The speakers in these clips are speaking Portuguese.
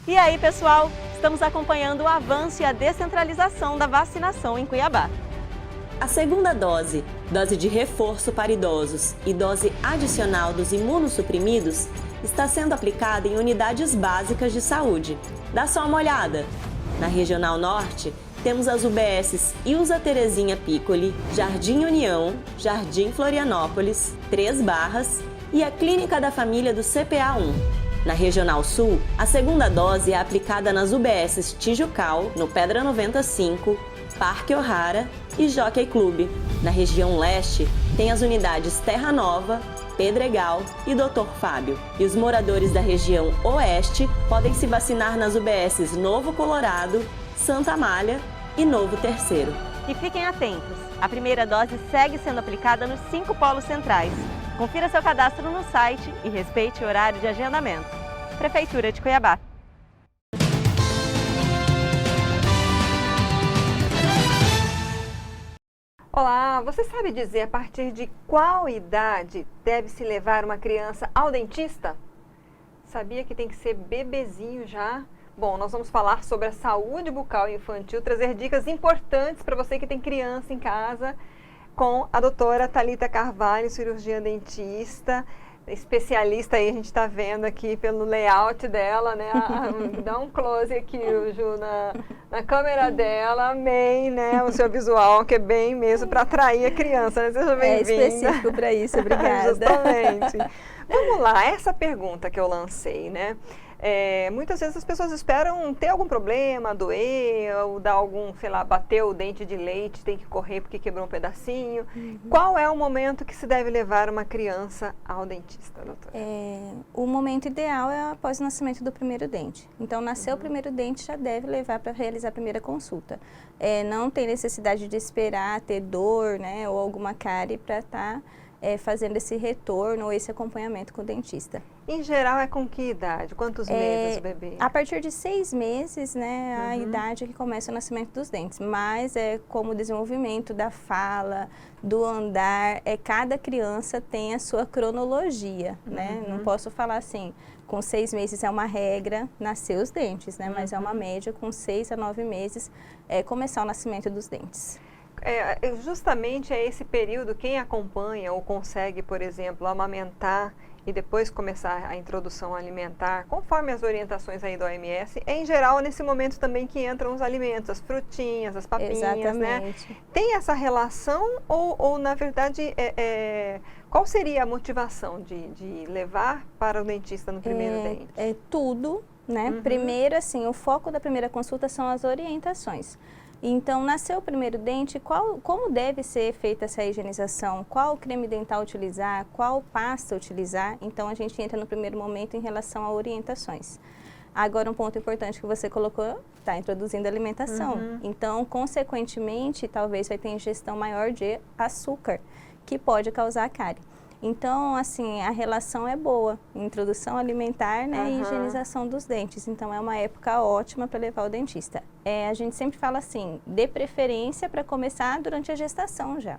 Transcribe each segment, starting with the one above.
E aí, pessoal, estamos acompanhando o avanço e a descentralização da vacinação em Cuiabá. A segunda dose, dose de reforço para idosos e dose adicional dos imunossuprimidos, está sendo aplicada em unidades básicas de saúde. Dá só uma olhada. Na Regional Norte, temos as UBSs Ilza Terezinha Piccoli, Jardim União, Jardim Florianópolis, Três Barras e a Clínica da Família do CPA1. Na Regional Sul, a segunda dose é aplicada nas UBSs Tijucal, no Pedra 95, Parque O'Hara e Jockey Clube. Na região Leste, tem as unidades Terra Nova, Pedregal e Dr. Fábio. E os moradores da região Oeste podem se vacinar nas UBSs Novo Colorado, Santa Amália e Novo Terceiro. E fiquem atentos, a primeira dose segue sendo aplicada nos 5 polos centrais. Confira seu cadastro no site e respeite o horário de agendamento. Prefeitura de Cuiabá. Olá, você sabe dizer a partir de qual idade deve-se levar uma criança ao dentista? Sabia que tem que ser bebezinho já? Bom, nós vamos falar sobre a saúde bucal infantil, trazer dicas importantes para você que tem criança em casa, com a doutora Thalita Carvalho, cirurgiã dentista, especialista aí, a gente está vendo aqui pelo layout dela, né? Dá um close aqui, Ju, na câmera dela. Amei, né? O seu visual, que é bem mesmo para atrair a criança, né? Seja bem-vinda. É específico para isso, obrigada. Justamente. Vamos lá, essa pergunta que eu lancei, né? Muitas vezes as pessoas esperam ter algum problema, doer, ou dar algum, sei lá, bater o dente de leite, tem que correr porque quebrou um pedacinho. Qual é o momento que se deve levar uma criança ao dentista, doutora? O momento ideal é após o nascimento do primeiro dente. Então, nasceu o primeiro dente, já deve levar para realizar a primeira consulta. Não tem necessidade de esperar ter dor, né, ou alguma cárie para estar fazendo esse retorno ou esse acompanhamento com o dentista. Em geral, é com que idade? Quantos meses o bebê? A partir de 6 meses, né, a idade que começa o nascimento dos dentes. Mas como o desenvolvimento da fala, do andar, cada criança tem a sua cronologia, né? Não posso falar assim, com 6 meses é uma regra nascer os dentes, né? Mas é uma média, com 6 a 9 meses, começar o nascimento dos dentes. Justamente é esse período, quem acompanha ou consegue, por exemplo, amamentar e depois começar a introdução alimentar, conforme as orientações aí do OMS, em geral nesse momento também que entram os alimentos, as frutinhas, as papinhas, Exatamente. Né? Tem essa relação ou na verdade, qual seria a motivação de levar para o dentista no primeiro dente? É tudo, né? Primeiro, assim, o foco da primeira consulta são as orientações. Então, nasceu o primeiro dente, como deve ser feita essa higienização? Qual creme dental utilizar? Qual pasta utilizar? Então, a gente entra no primeiro momento em relação a orientações. Agora, um ponto importante que você colocou, está introduzindo a alimentação. Então, consequentemente, talvez vai ter ingestão maior de açúcar, que pode causar cárie. Então, assim, a relação é boa, introdução alimentar, né, e higienização dos dentes. Então, é uma época ótima para levar o dentista. A gente sempre fala assim, dê preferência para começar durante a gestação já.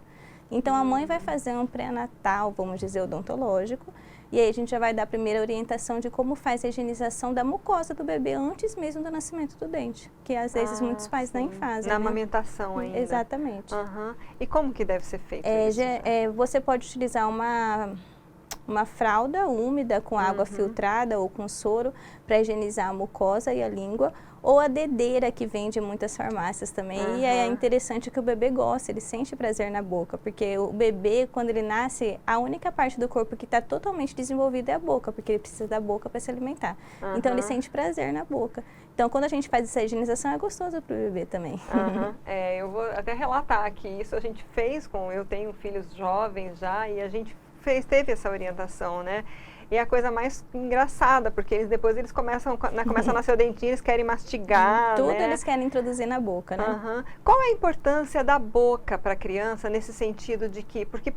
Então, a mãe vai fazer um pré-natal, vamos dizer, odontológico, e aí a gente já vai dar a primeira orientação de como faz a higienização da mucosa do bebê antes mesmo do nascimento do dente, que às vezes muitos pais nem fazem. Na né? amamentação ainda. Exatamente. E como que deve ser feito isso? Você pode utilizar uma fralda úmida com água filtrada ou com soro para higienizar a mucosa e a língua, ou a dedeira que vende em muitas farmácias também. E é interessante que o bebê goste, ele sente prazer na boca, porque o bebê, quando ele nasce, a única parte do corpo que está totalmente desenvolvida é a boca, porque ele precisa da boca para se alimentar. Então, ele sente prazer na boca. Então, quando a gente faz essa higienização, é gostoso para o bebê também. Eu vou até relatar aqui, isso a gente fez eu tenho filhos jovens já, e a gente teve essa orientação, né? E é a coisa mais engraçada, porque depois eles começam a nascer o dentinho, eles querem mastigar, Tudo né? eles querem introduzir na boca, né? Qual é a importância da boca para a criança nesse sentido de que, porque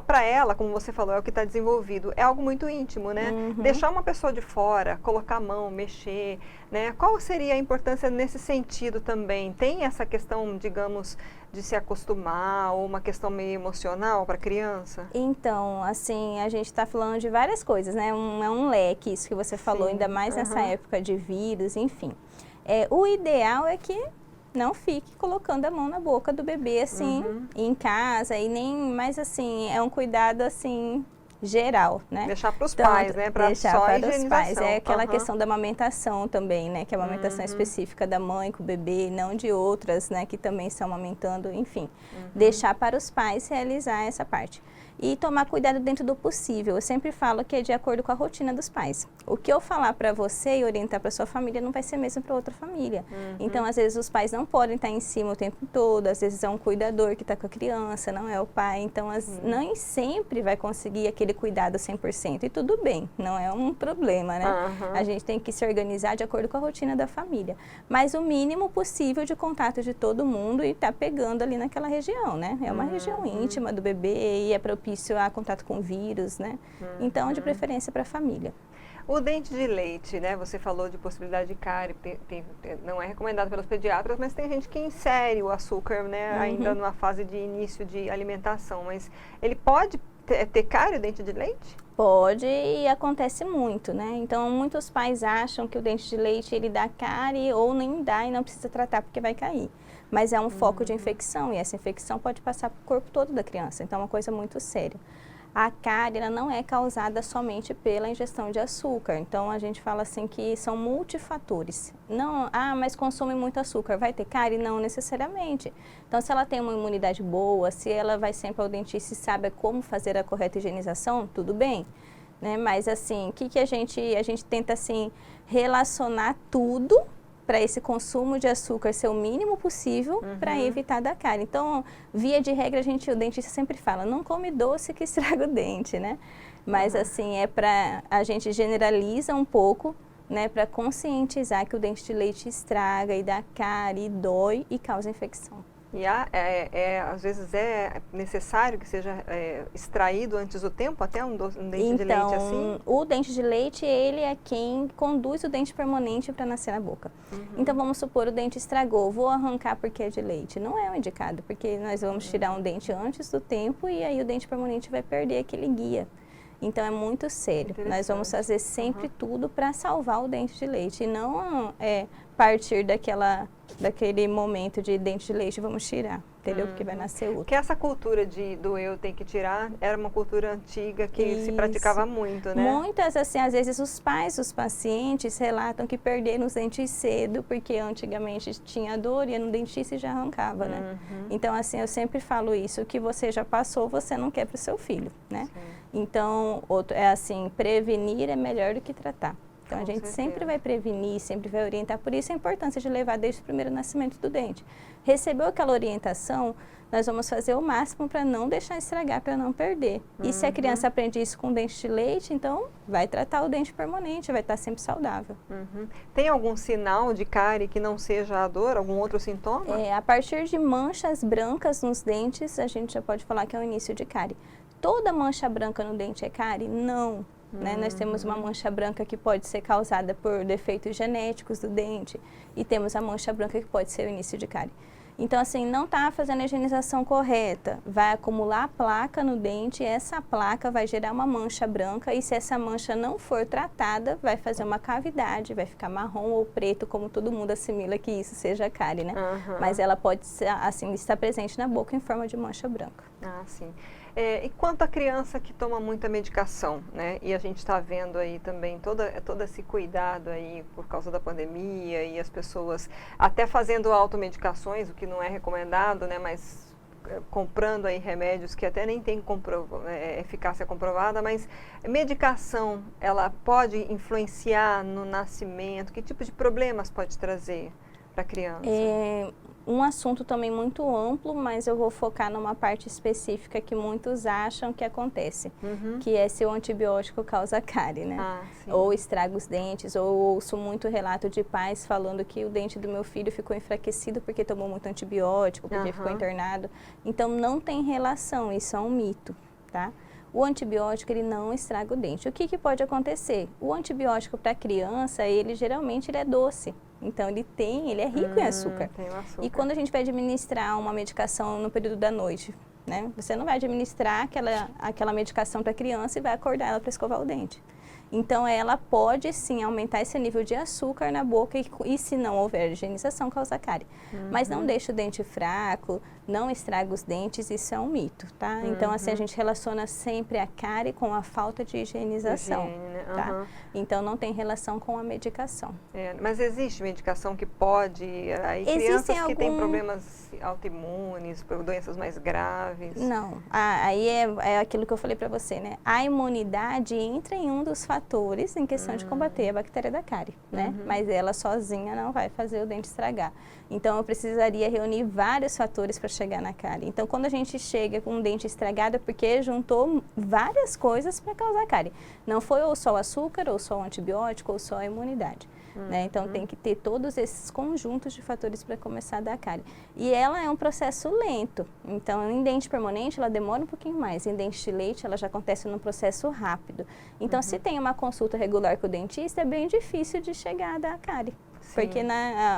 para ela, como você falou, é o que está desenvolvido, é algo muito íntimo, né? Deixar uma pessoa de fora, colocar a mão, mexer, né? Qual seria a importância nesse sentido também? Tem essa questão, digamos, de se acostumar ou uma questão meio emocional para a criança? Então, assim, a gente está falando de várias coisas, né? É um leque, isso que você falou, Sim, ainda mais nessa época de vírus, enfim. O ideal é que não fique colocando a mão na boca do bebê, assim, em casa, e nem, mas assim, é um cuidado, assim, geral, né? Deixar para os pais, né? Deixar só a para os pais. É aquela Aham. questão da amamentação também, né? Que é a amamentação específica da mãe com o bebê, não de outras, né? Que também estão amamentando, enfim. Deixar para os pais realizar essa parte. E tomar cuidado dentro do possível. Eu sempre falo que é de acordo com a rotina dos pais. O que eu falar para você e orientar para sua família não vai ser mesmo para outra família. Então, às vezes, os pais não podem estar em cima o tempo todo. Às vezes, é um cuidador que está com a criança, não é o pai. Então, nem sempre vai conseguir aquele cuidado 100%. E tudo bem, não é um problema, né? A gente tem que se organizar de acordo com a rotina da família. Mas o mínimo possível de contato de todo mundo e tá pegando ali naquela região, né? É uma região íntima do bebê e é propício a contato com vírus, né? Então, de preferência para a família. O dente de leite, né? Você falou de possibilidade de cárie, não é recomendado pelos pediatras, mas tem gente que insere o açúcar, né? Ainda numa fase de início de alimentação. Mas ele pode ter cárie, o dente de leite? Pode, e acontece muito, né? Então, muitos pais acham que o dente de leite ele dá cárie ou nem dá e não precisa tratar porque vai cair. Mas é um foco de infecção e essa infecção pode passar para o corpo todo da criança. Então, é uma coisa muito séria. A cárie ela não é causada somente pela ingestão de açúcar. Então, a gente fala assim que são multifatores. Não, mas consome muito açúcar, vai ter cárie? Não necessariamente. Então, se ela tem uma imunidade boa, se ela vai sempre ao dentista e sabe como fazer a correta higienização, tudo bem. Né? Mas, assim, o que a gente tenta, assim, relacionar tudo para esse consumo de açúcar ser o mínimo possível para evitar da cárie. Então, via de regra, o dentista sempre fala, não come doce que estraga o dente, né? Mas, assim, a gente generaliza um pouco, né, para conscientizar que o dente de leite estraga e dá cárie, dói e causa infecção. E às vezes é necessário que seja extraído antes do tempo, até um dente de leite assim? O dente de leite, ele é quem conduz o dente permanente para nascer na boca. Então, vamos supor, o dente estragou, vou arrancar porque é de leite. Não é o indicado, porque nós vamos tirar um dente antes do tempo e aí o dente permanente vai perder aquele guia. Então, é muito sério. Nós vamos fazer sempre tudo para salvar o dente de leite e não partir daquele momento de dente de leite vamos tirar, entendeu? Porque vai nascer outro. Porque essa cultura do eu tem que tirar era uma cultura antiga que se praticava muito, né? Muitas, assim, às vezes os pais dos pacientes relatam que perderam os dentes cedo, porque antigamente tinha dor, ia no dentista e já arrancava, né? Então, assim, eu sempre falo isso, o que você já passou, você não quer para o seu filho, né? Então, prevenir é melhor do que tratar. Então, a gente sempre vai prevenir, sempre vai orientar. Por isso, a importância de levar desde o primeiro nascimento do dente. Recebeu aquela orientação, nós vamos fazer o máximo para não deixar estragar, para não perder. E se a criança aprende isso com dente de leite, então vai tratar o dente permanente, vai estar sempre saudável. Tem algum sinal de cárie que não seja a dor? Algum outro sintoma? A partir de manchas brancas nos dentes, a gente já pode falar que é o início de cárie. Toda mancha branca no dente é cárie? Não. Né? Nós temos uma mancha branca que pode ser causada por defeitos genéticos do dente e temos a mancha branca que pode ser o início de cárie. Então, assim, não está fazendo a higienização correta, vai acumular placa no dente e essa placa vai gerar uma mancha branca e se essa mancha não for tratada, vai fazer uma cavidade, vai ficar marrom ou preto, como todo mundo assimila que isso seja cárie, né? Mas ela pode, assim, estar presente na boca em forma de mancha branca. Ah, sim. E quanto à criança que toma muita medicação, né? E a gente está vendo aí também todo esse cuidado aí por causa da pandemia e as pessoas até fazendo automedicações, o que não é recomendado, né? Mas comprando aí remédios que até nem tem eficácia comprovada, mas medicação, ela pode influenciar no nascimento? Que tipo de problemas pode trazer para a criança? Um assunto também muito amplo, mas eu vou focar numa parte específica que muitos acham que acontece, que é se o antibiótico causa cárie, né? Ou estraga os dentes, ou ouço muito relato de pais falando que o dente do meu filho ficou enfraquecido porque tomou muito antibiótico, porque ficou internado. Então, não tem relação, isso é um mito, tá? o antibiótico ele não estraga o dente. O que pode acontecer? O antibiótico para criança, ele geralmente ele é doce. Então ele é rico em açúcar. Tem o açúcar. E quando a gente vai administrar uma medicação no período da noite, né? Você não vai administrar aquela medicação para a criança e vai acordar ela para escovar o dente. Então, ela pode, sim, aumentar esse nível de açúcar na boca e se não houver higienização, causa cárie. Mas não deixa o dente fraco, não estraga os dentes, isso é um mito, tá? Então, assim, a gente relaciona sempre a cárie com a falta de higienização, Higiene, né? tá? Então, não tem relação com a medicação. Mas existe medicação que pode... Aí, crianças que têm problemas autoimunes, doenças mais graves... Não, aí é aquilo que eu falei para você, né? A imunidade entra em um dos fatores em questão de combater a bactéria da cárie, né? Mas ela sozinha não vai fazer o dente estragar. Então, eu precisaria reunir vários fatores para chegar na cárie. Então, quando a gente chega com um dente estragado, é porque juntou várias coisas para causar cárie. Não foi ou só o açúcar, ou só o antibiótico, ou só a imunidade. Né? Então, tem que ter todos esses conjuntos de fatores para começar a dar cárie. E ela é um processo lento. Então, em dente permanente, ela demora um pouquinho mais. Em dente de leite, ela já acontece num processo rápido. Então, se tem uma consulta regular com o dentista, é bem difícil de chegar a dar cárie. Porque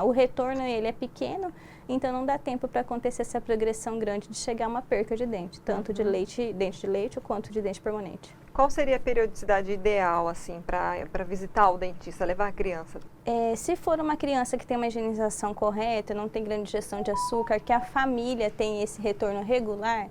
o retorno ele é pequeno, então não dá tempo para acontecer essa progressão grande de chegar a uma perca de dente, tanto de dente de leite quanto de dente permanente. Qual seria a periodicidade ideal, assim, para visitar o dentista, levar a criança? Se for uma criança que tem uma higienização correta, não tem grande ingestão de açúcar, que a família tem esse retorno regular,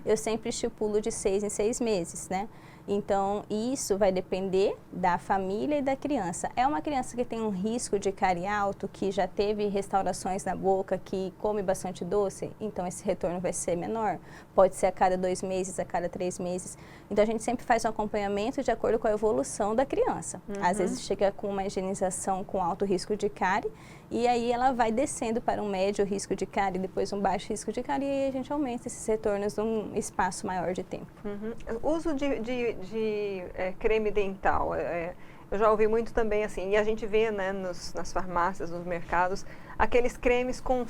eu sempre estipulo de 6 em 6 meses, né? Então, isso vai depender da família e da criança. É uma criança que tem um risco de cárie alto, que já teve restaurações na boca, que come bastante doce, então esse retorno vai ser menor. Pode ser a cada 2 meses, a cada 3 meses. Então, a gente sempre faz um acompanhamento de acordo com a evolução da criança. Às vezes, chega com uma higienização com alto risco de cárie, e aí ela vai descendo para um médio risco de cárie, depois um baixo risco de cárie, e aí a gente aumenta esses retornos num espaço maior de tempo. Uso de creme dental, eu já ouvi muito também, assim, e a gente vê, né, nas farmácias, nos mercados, aqueles cremes com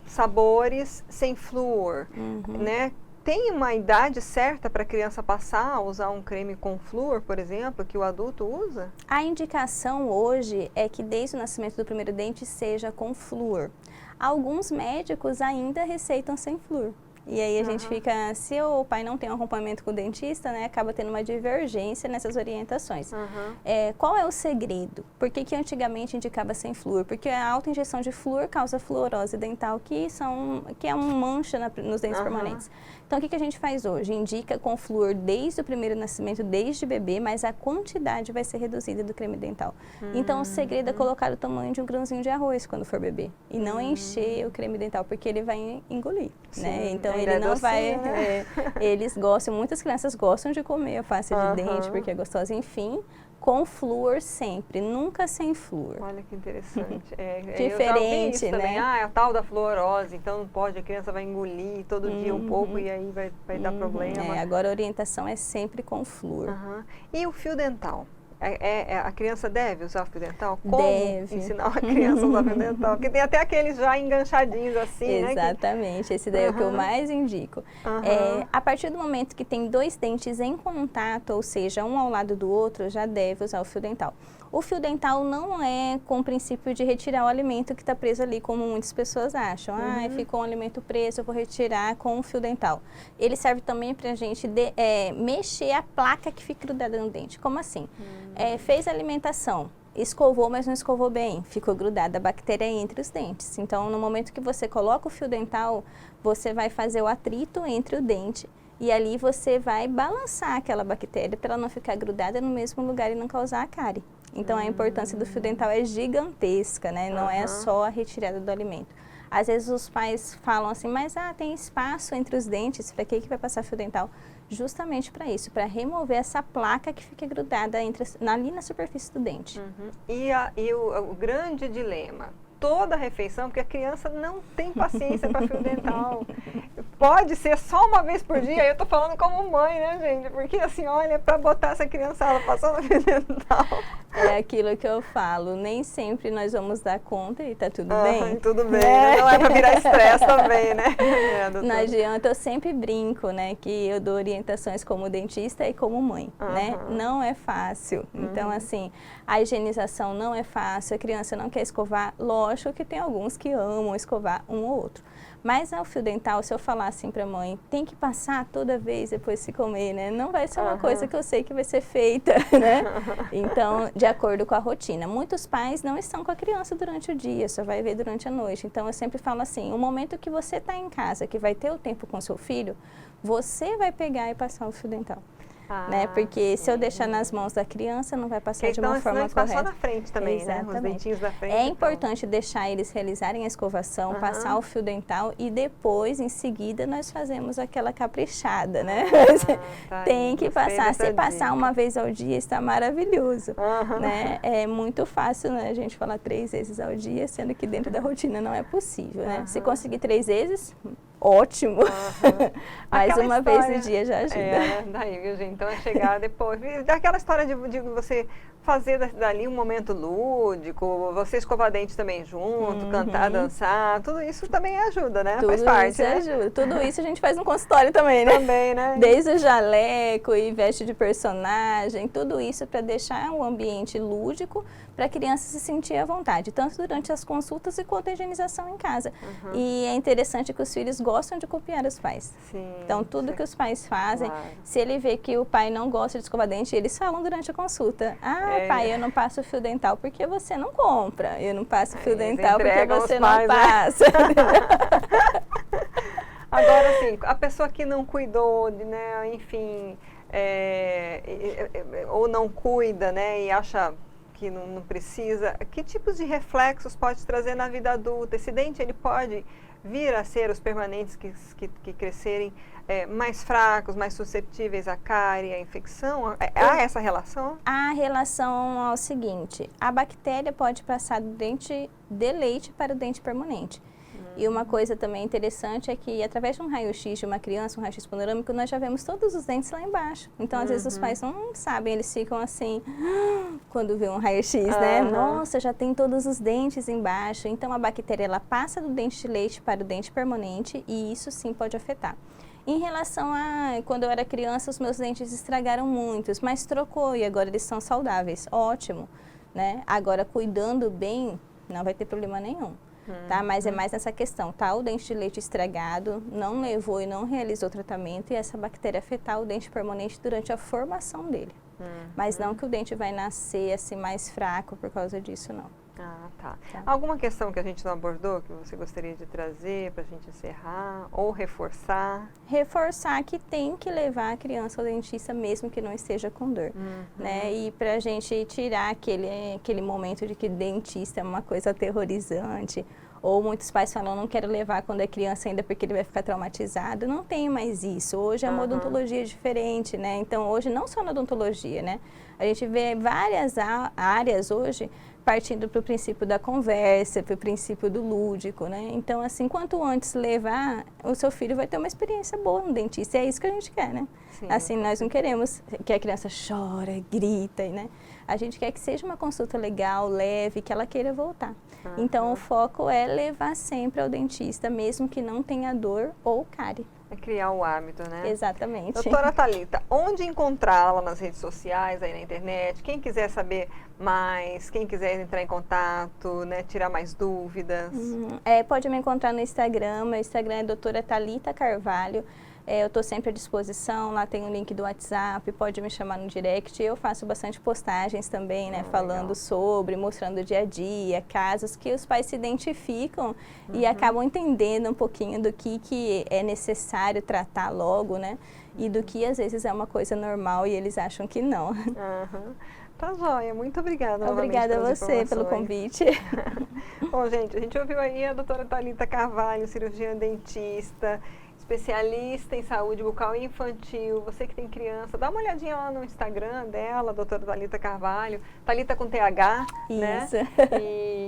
sabores sem flúor, né? Tem uma idade certa para a criança passar a usar um creme com flúor, por exemplo, que o adulto usa? A indicação hoje é que desde o nascimento do primeiro dente seja com flúor. Alguns médicos ainda receitam sem flúor. E aí a gente fica, se o pai não tem um acompanhamento com o dentista, né, acaba tendo uma divergência nessas orientações. Qual é o segredo? Por que antigamente indicava sem flúor? Porque a alta ingestão de flúor causa fluorose dental, que é uma mancha nos dentes permanentes. Então, o que a gente faz hoje? Indica com flúor desde o primeiro nascimento, desde bebê, mas a quantidade vai ser reduzida do creme dental. Então, o segredo é colocar o tamanho de um grãozinho de arroz quando for beber. E não encher o creme dental, porque ele vai engolir, né? Então, ele não vai... eles gostam, muitas crianças gostam de comer a face de dente, porque é gostosa. Enfim, com flúor sempre, nunca sem flúor. Olha que interessante. Diferente, eu já ouvi isso né? também. É a tal da fluorose, então não pode, a criança vai engolir todo dia um pouco e aí vai dar problema. Agora a orientação é sempre com flúor. E o fio dental? A criança deve usar fio dental? Como deve ensinar a criança a usar fio dental? Porque tem até aqueles já enganchadinhos assim, né? Exatamente, esse daí é o que eu mais indico. A partir do momento que tem 2 dentes em contato, ou seja, um ao lado do outro, já deve usar o fio dental. O fio dental não é com o princípio de retirar o alimento que está preso ali, como muitas pessoas acham. Ficou um alimento preso, eu vou retirar com o fio dental. Ele serve também para a gente mexer a placa que fica grudada no dente. Como assim? Fez a alimentação, escovou, mas não escovou bem, ficou grudada a bactéria entre os dentes. Então, no momento que você coloca o fio dental, você vai fazer o atrito entre o dente. E ali você vai balançar aquela bactéria para ela não ficar grudada no mesmo lugar e não causar a cárie. Então, a importância do fio dental é gigantesca, né? Não é só a retirada do alimento. Às vezes os pais falam assim, mas tem espaço entre os dentes, para que vai passar fio dental? Justamente para isso, para remover essa placa que fica grudada ali na superfície do dente. E o grande dilema? Toda a refeição, porque a criança não tem paciência para fio dental. Pode ser só uma vez por dia, eu tô falando como mãe, né, gente? Porque assim, olha, para botar essa criançada passando fio dental. É aquilo que eu falo, nem sempre nós vamos dar conta e tá tudo bem. Tudo bem, né? Não é para virar estresse também, né? Não adianta, eu sempre brinco, né, que eu dou orientações como dentista e como mãe, né? Não é fácil. Então, assim, a higienização não é fácil, a criança não quer escovar. Lógico que tem alguns que amam escovar um ou outro. Mas o fio dental, se eu falar assim para a mãe, tem que passar toda vez depois de se comer, né? Não vai ser uma coisa que eu sei que vai ser feita, né? Então, de acordo com a rotina. Muitos pais não estão com a criança durante o dia, só vai ver durante a noite. Então, eu sempre falo assim, o momento que você está em casa, que vai ter o tempo com seu filho, você vai pegar e passar o fio dental. Né? Porque se eu deixar nas mãos da criança, não vai passar de uma forma correta. Só na frente também, né? Os dentinhos da frente. É importante deixar eles realizarem a escovação, passar o fio dental e depois, em seguida, nós fazemos aquela caprichada, né? Tem que passar. Se passar uma vez ao dia, está maravilhoso. Né? É muito fácil, né, a gente falar 3 vezes ao dia, sendo que dentro da rotina não é possível, né? Se conseguir 3 vezes, ótimo. Mais uma vez no dia já ajuda. Daí, viu, gente? Então é chegar depois. Daquela história de você fazer dali um momento lúdico, você escovar dente também junto, cantar, dançar, tudo isso também ajuda, né? Tudo faz parte, isso né? ajuda. Tudo isso a gente faz no consultório também, né? Também, né? Desde o jaleco e veste de personagem, tudo isso para deixar um ambiente lúdico para a criança se sentir à vontade, tanto durante as consultas e quanto a higienização em casa. E é interessante que os filhos gostam de copiar os pais. Sim, então, tudo que os pais fazem, se ele vê que o pai não gosta de escovar dente, eles falam durante a consulta, pai, eu não passo fio dental porque você não compra, eu não passo fio dental porque você não passa. Agora, assim, a pessoa que não cuidou, né, enfim, ou não cuida, né, e acha que não precisa, que tipos de reflexos pode trazer na vida adulta? Esse dente, ele pode vir a ser os permanentes que crescerem mais fracos, mais susceptíveis à cárie, à infecção? Há essa relação? A relação é o seguinte, a bactéria pode passar do dente de leite para o dente permanente. E uma coisa também interessante é que através de um raio-x de uma criança, um raio-x panorâmico, nós já vemos todos os dentes lá embaixo. Então, às vezes os pais não sabem, eles ficam assim, quando vê um raio-x, né? Nossa, já tem todos os dentes embaixo. Então, a bactéria, ela passa do dente de leite para o dente permanente e isso sim pode afetar. Em relação a quando eu era criança, os meus dentes estragaram muitos, mas trocou e agora eles são saudáveis. Ótimo, né? Agora, cuidando bem, não vai ter problema nenhum. Tá? Mas é mais nessa questão, tá? O dente de leite estragado, não levou e não realizou o tratamento e essa bactéria afetar o dente permanente durante a formação dele. Mas não que o dente vai nascer assim mais fraco por causa disso, não. Tá. Alguma questão que a gente não abordou que você gostaria de trazer para a gente encerrar ou reforçar? Reforçar que tem que levar a criança ao dentista mesmo que não esteja com dor, né? E para a gente tirar aquele momento de que dentista é uma coisa aterrorizante, ou muitos pais falam, não quero levar quando é criança ainda porque ele vai ficar traumatizado. Não tem mais isso. Hoje a odontologia é diferente, né? Então, hoje não só na odontologia, né? A gente vê várias áreas hoje partindo para o princípio da conversa, para o princípio do lúdico, né? Então, assim, quanto antes levar, o seu filho vai ter uma experiência boa no dentista. E é isso que a gente quer, né? Sim. Assim, nós não queremos que a criança chora, grita, né? A gente quer que seja uma consulta legal, leve, que ela queira voltar. Então, o foco é levar sempre ao dentista, mesmo que não tenha dor ou cárie. É criar o hábito, né? Exatamente. Doutora Thalita, onde encontrá-la nas redes sociais, aí na internet? Quem quiser saber mais, quem quiser entrar em contato, né, tirar mais dúvidas? Pode me encontrar no Instagram, meu Instagram é doutora Thalita Carvalho. Eu estou sempre à disposição, lá tem o link do WhatsApp, pode me chamar no direct. Eu faço bastante postagens também, né, falando sobre, mostrando o dia a dia, casos que os pais se identificam e acabam entendendo um pouquinho do que é necessário tratar logo, né, e do que às vezes é uma coisa normal e eles acham que não. Tá joia, muito obrigada. Obrigada a você pelo convite. Bom, gente, a gente ouviu aí a doutora Thalita Carvalho, cirurgiã dentista, especialista em saúde bucal infantil. Você que tem criança, dá uma olhadinha lá no Instagram dela, doutora Thalita Carvalho, Thalita com TH, né?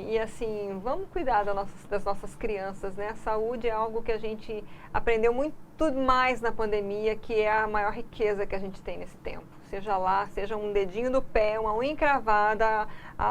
E assim, vamos cuidar das nossas crianças, né? A saúde é algo que a gente aprendeu muito mais na pandemia, que é a maior riqueza que a gente tem nesse tempo. seja lá, seja um dedinho do pé, uma unha encravada,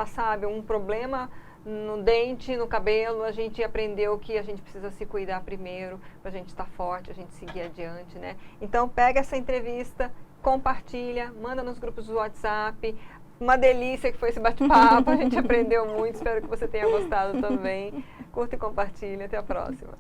sabe, um problema no dente, no cabelo, a gente aprendeu que a gente precisa se cuidar primeiro, para a gente estar forte, a gente seguir adiante, né? Então, pega essa entrevista, compartilha, manda nos grupos do WhatsApp. Uma delícia que foi esse bate-papo, a gente aprendeu muito, espero que você tenha gostado também. Curta e compartilha, até a próxima.